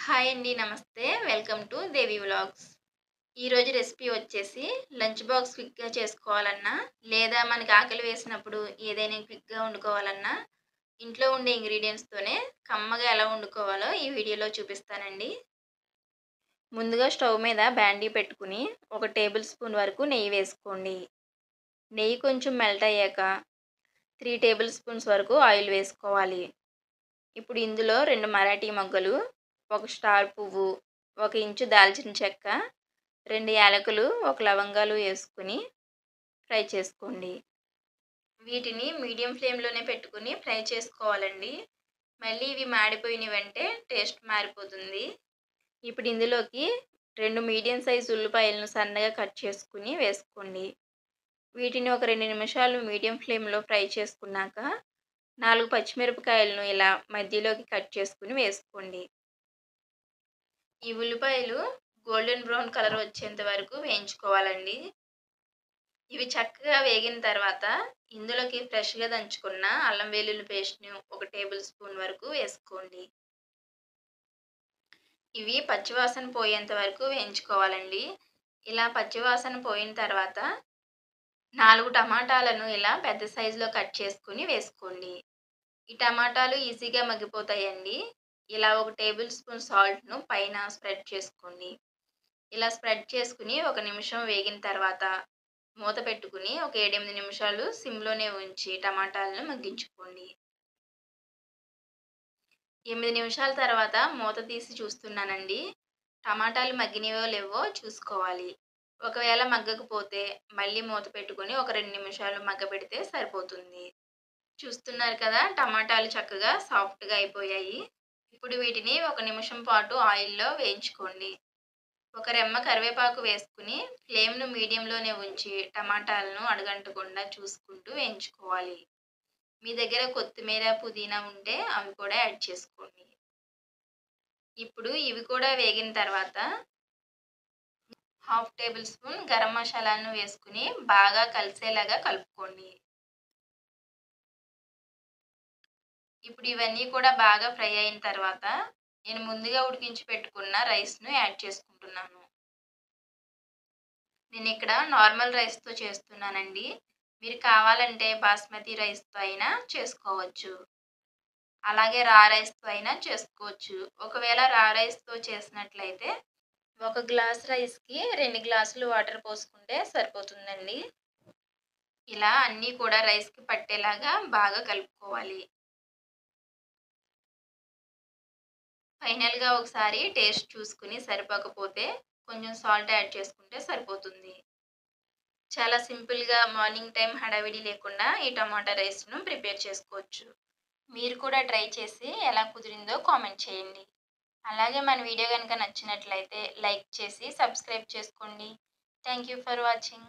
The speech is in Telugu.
హాయ్ అండి. నమస్తే. Welcome to Devi vlogs. ఈరోజు రెసిపీ వచ్చేసి లంచ్ బాక్స్ క్విక్‌గా చేసుకోవాలన్నా, లేదా మనకి ఆకలి వేసినప్పుడు ఏదైనా క్విక్‌గా వండుకోవాలన్నా, ఇంట్లో ఉండే ఇంగ్రీడియెంట్స్‌తోనే కమ్మగా ఎలా వండుకోవాలో ఈ వీడియోలో చూపిస్తానండి. ముందుగా స్టవ్ మీద బాండీ పెట్టుకుని, ఒక టేబుల్ స్పూన్ వరకు నెయ్యి వేసుకోండి. నెయ్యి కొంచెం మెల్ట్ అయ్యాక 3 టేబుల్ స్పూన్స్ వరకు ఆయిల్ వేసుకోవాలి. ఇప్పుడు ఇందులో 2 మరాఠీ మొగ్గలు, ఒక స్టార్ పువ్వు, 1 ఇంచు దాల్చిన చెక్క, 2 యాలకులు, 1 లవంగాలు వేసుకుని ఫ్రై చేసుకోండి. వీటిని మీడియం ఫ్లేమ్లోనే పెట్టుకుని ఫ్రై చేసుకోవాలండి. మళ్ళీ ఇవి మాడిపోయినవంటే టేస్ట్ మారిపోతుంది. ఇప్పుడు ఇందులోకి 2 మీడియం సైజు ఉల్లిపాయలను సన్నగా కట్ చేసుకుని వేసుకోండి. వీటిని ఒక 2 నిమిషాలు మీడియం ఫ్లేమ్లో ఫ్రై చేసుకున్నాక 4 పచ్చిమిరపకాయలను ఇలా మధ్యలోకి కట్ చేసుకుని వేసుకోండి. ఈ ఉల్లిపాయలు గోల్డెన్ బ్రౌన్ కలర్ వచ్చేంత వరకు వేయించుకోవాలండి. ఇవి చక్కగా వేగిన తర్వాత ఇందులోకి ఫ్రెష్‌గా దంచుకున్న అల్లం వెల్లుల్లి పేస్ట్‌ని 1 టేబుల్ స్పూన్ వరకు వేసుకోండి. ఇవి పచ్చివాసన పోయేంత వరకు వేయించుకోవాలండి. ఇలా పచ్చివాసన పోయిన తర్వాత 4 టమాటాలను ఇలా పెద్ద సైజులో కట్ చేసుకుని వేసుకోండి. ఈ టమాటాలు ఈజీగా మగ్గిపోతాయండి. ఇలా 1 టేబుల్ స్పూన్ సాల్ట్‌ను పైన స్ప్రెడ్ చేసుకోండి. ఇలా స్ప్రెడ్ చేసుకుని 1 నిమిషం వేగిన తర్వాత మూత పెట్టుకుని ఒక 7, 8 నిమిషాలు సిమ్‌లోనే ఉంచి టమాటాలను మగ్గించుకోండి. 8 నిమిషాల తర్వాత మూత తీసి చూస్తున్నానండి. టమాటాలు మగ్గినవో లేవో చూసుకోవాలి. ఒకవేళ మగ్గకపోతే మళ్ళీ మూత పెట్టుకొని ఒక 2 నిమిషాలు మగ్గబెడితే సరిపోతుంది. చూస్తున్నారు కదా, టమాటాలు చక్కగా సాఫ్ట్‌గా అయిపోయాయి. ఇప్పుడు వీటిని 1 నిమిషం పాటు ఆయిల్‌లో వేయించుకోండి. ఒక రెమ్మ కరివేపాకు వేసుకుని ఫ్లేమ్‌ను మీడియంలోనే ఉంచి టమాటాలను అడుగంటకుండా చూసుకుంటూ వేయించుకోవాలి. మీ దగ్గర కొత్తిమీర, పుదీనా ఉంటే అవి కూడా యాడ్ చేసుకోండి. ఇప్పుడు ఇవి కూడా వేగిన తర్వాత 1/2 టేబుల్ స్పూన్ గరం మసాలాను వేసుకుని బాగా కలిసేలాగా కలుపుకోండి. ఇప్పుడు ఇవన్నీ కూడా బాగా ఫ్రై అయిన తర్వాత నేను ముందుగా ఉడికించి పెట్టుకున్న రైస్‌ను యాడ్ చేసుకుంటున్నాను. నేను ఇక్కడ నార్మల్ రైస్‌తో చేస్తున్నానండి. మీరు కావాలంటే బాస్మతి రైస్‌తో అయినా చేసుకోవచ్చు. అలాగే రా రైస్‌తో అయినా చేసుకోవచ్చు. ఒకవేళ రా రైస్‌తో చేసినట్లయితే 1 గ్లాస్ రైస్‌కి 2 గ్లాసులు వాటర్ పోసుకుంటే సరిపోతుందండి. ఇలా అన్నీ కూడా రైస్‌కి పట్టేలాగా బాగా కలుపుకోవాలి. ఫైనల్‌గా ఒకసారి టేస్ట్ చూసుకుని సరిపోకపోతే కొంచెం సాల్ట్ యాడ్ చేసుకుంటే సరిపోతుంది. చాలా సింపుల్‌గా మార్నింగ్ టైం హడావిడి లేకుండా ఈ టమాటా రైస్‌ను ప్రిపేర్ చేసుకోవచ్చు. మీరు కూడా ట్రై చేసి ఎలా కుదిరిందో కామెంట్ చేయండి. అలాగే మన వీడియో గనుక నచ్చినట్లయితే లైక్ చేసి సబ్స్క్రైబ్ చేసుకోండి. Thank you for watching.